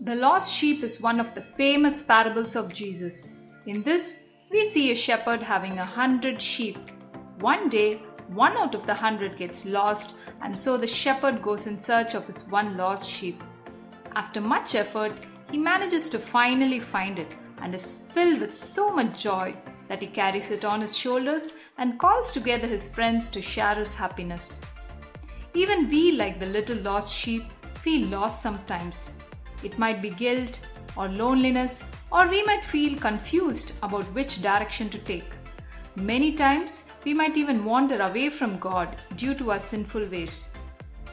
The lost sheep is one of the famous parables of Jesus. In this, we see a shepherd having 100 sheep. One day, one out of the 100 gets lost, and so the shepherd goes in search of his one lost sheep. After much effort, he manages to finally find it and is filled with so much joy that he carries it on his shoulders and calls together his friends to share his happiness. Even we, like the little lost sheep, feel lost sometimes. It might be guilt or loneliness, or we might feel confused about which direction to take. Many times, we might even wander away from God due to our sinful ways.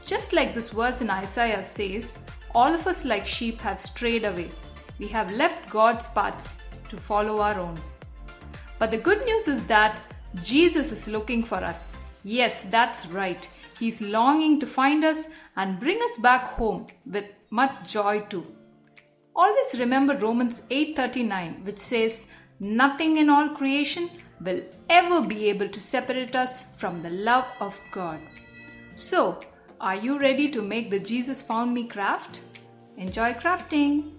Just like this verse in Isaiah says, all of us like sheep have strayed away. We have left God's paths to follow our own. But the good news is that Jesus is looking for us. Yes, that's right. He's longing to find us and bring us back home with much joy too. Always remember Romans 8:39, which says, "Nothing in all creation will ever be able to separate us from the love of God." So, are you ready to make the Jesus Found Me craft? Enjoy crafting!